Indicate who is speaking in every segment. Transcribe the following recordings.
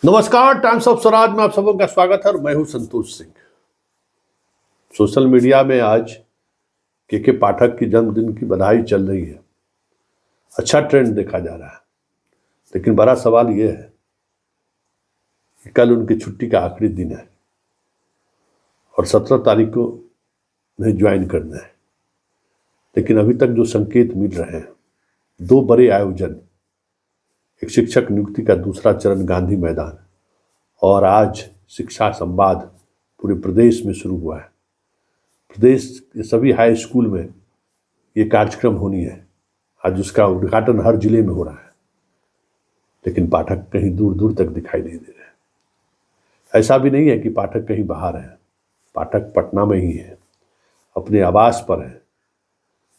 Speaker 1: नमस्कार, times of Swaraj में आप सबों का स्वागत है और मैं हूं संतोष सिंह। सोशल मीडिया में आज के पाठक की जन्मदिन की बधाई चल रही है। अच्छा ट्रेंड देखा जा रहा है, लेकिन बड़ा सवाल यह है कि कल उनकी छुट्टी का आखिरी दिन है और 17 तारीख को उन्हें ज्वाइन करना है। लेकिन अभी तक जो संकेत मिल रहे हैं, दो बड़े आयोजन, एक शिक्षक नियुक्ति का दूसरा चरण गांधी मैदान और आज शिक्षा संवाद पूरे प्रदेश में शुरू हुआ है। प्रदेश के सभी हाई स्कूल में ये कार्यक्रम होनी है। आज उसका उद्घाटन हर जिले में हो रहा है, लेकिन पाठक कहीं दूर दूर तक दिखाई नहीं दे रहे। ऐसा भी नहीं है कि पाठक कहीं बाहर है, पाठक पटना में ही है, अपने आवास पर है।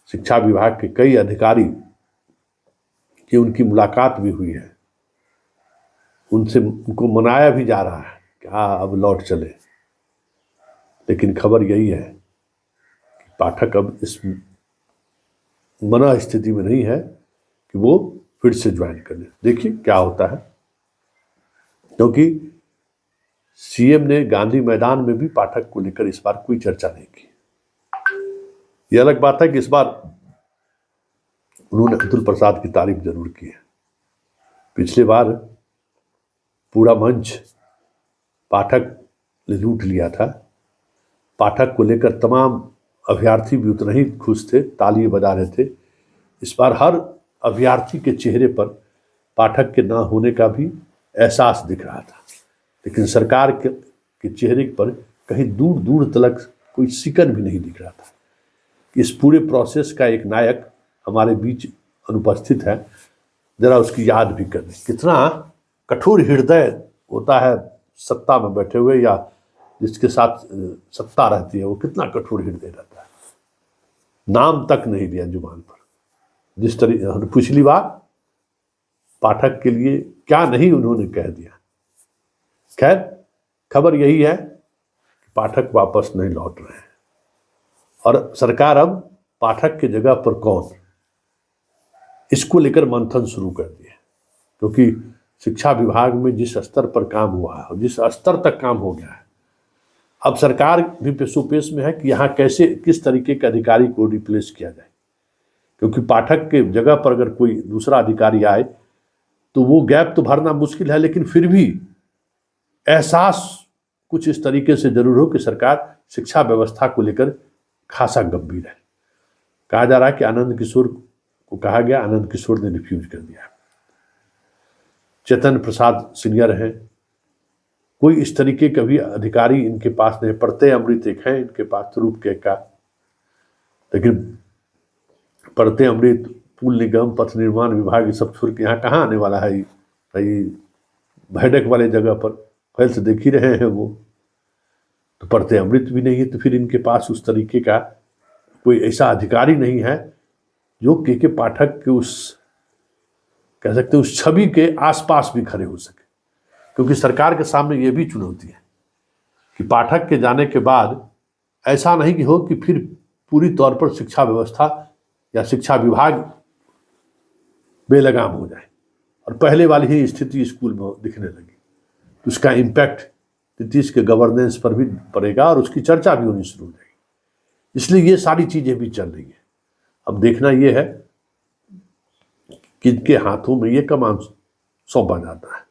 Speaker 1: शिक्षा विभाग के कई अधिकारी की उनकी मुलाकात भी हुई है, उनको मनाया भी जा रहा है कि हाँ अब लौट चले। लेकिन खबर यही है कि पाठक अब इस मना स्थिति में नहीं है कि वो फिर से ज्वाइन कर ले। देखिए क्या होता है, क्योंकि सीएम ने गांधी मैदान में भी पाठक को लेकर इस बार कोई चर्चा नहीं की। यह अलग बात है कि इस बार उन्होंने अतुल प्रसाद की तारीफ जरूर की है। पिछले बार पूरा मंच पाठक ने लूट लिया था। पाठक को लेकर तमाम अभ्यर्थी भी उतना ही खुश थे, तालियां बजा रहे थे। इस बार हर अभ्यर्थी के चेहरे पर पाठक के ना होने का भी एहसास दिख रहा था, लेकिन सरकार के चेहरे पर कहीं दूर दूर तक कोई सिकन भी नहीं दिख रहा था। इस पूरे प्रोसेस का एक नायक हमारे बीच अनुपस्थित है, जरा उसकी याद भी करें। कितना कठोर हृदय होता है सत्ता में बैठे हुए, या जिसके साथ सत्ता रहती है वो कितना कठोर हृदय रहता है। नाम तक नहीं लिया जुबान पर। जिस तरीके पिछली बार पाठक के लिए क्या नहीं उन्होंने कह दिया। खैर, खबर यही है कि पाठक वापस नहीं लौट रहे हैं और सरकार अब पाठक की जगह पर कौन, इसको लेकर मंथन शुरू कर दिया। क्योंकि शिक्षा विभाग में जिस स्तर पर काम हुआ है और जिस स्तर तक काम हो गया है, अब सरकार भी पेशोपेश में है कि यहाँ कैसे किस तरीके के अधिकारी को रिप्लेस किया जाए। क्योंकि पाठक के जगह पर अगर कोई दूसरा अधिकारी आए तो वो गैप तो भरना मुश्किल है, लेकिन फिर भी एहसास कुछ इस तरीके से जरूर हो कि सरकार शिक्षा व्यवस्था को लेकर खासा गंभीर है। कहा जा रहा है कि आनंद किशोर को कहा गया, आनंद किशोर ने रिफ्यूज कर दिया। चेतन प्रसाद सीनियर हैं, कोई इस तरीके का भी अधिकारी इनके पास नहीं। प्रत्यय अमृत एक है इनके पास, रूप के का, लेकिन प्रत्यय अमृत, पुल निगम, पथ निर्माण विभाग, ये सब छोड़ के यहाँ कहाँ आने वाला है भाई। बैठक वाले जगह पर फैल से देख ही रहे हैं वो, तो प्रत्यय अमृत भी नहीं है। तो फिर इनके पास उस तरीके का कोई ऐसा अधिकारी नहीं है जो के पाठक के उस कह सकते उस छवि के आसपास भी खड़े हो सके। क्योंकि सरकार के सामने ये भी चुनौती है कि पाठक के जाने के बाद ऐसा नहीं कि हो कि फिर पूरी तौर पर शिक्षा व्यवस्था या शिक्षा विभाग बेलगाम हो जाए और पहले वाली ही स्थिति स्कूल में दिखने लगी। तो उसका इम्पैक्ट नीतीश के गवर्नेंस पर भी पड़ेगा और उसकी चर्चा भी होनी शुरू हो जाएगी। इसलिए ये सारी चीज़ें भी चल रही है। अब देखना ये है कि इनके हाथों में ये कमान सौंपा जाता है।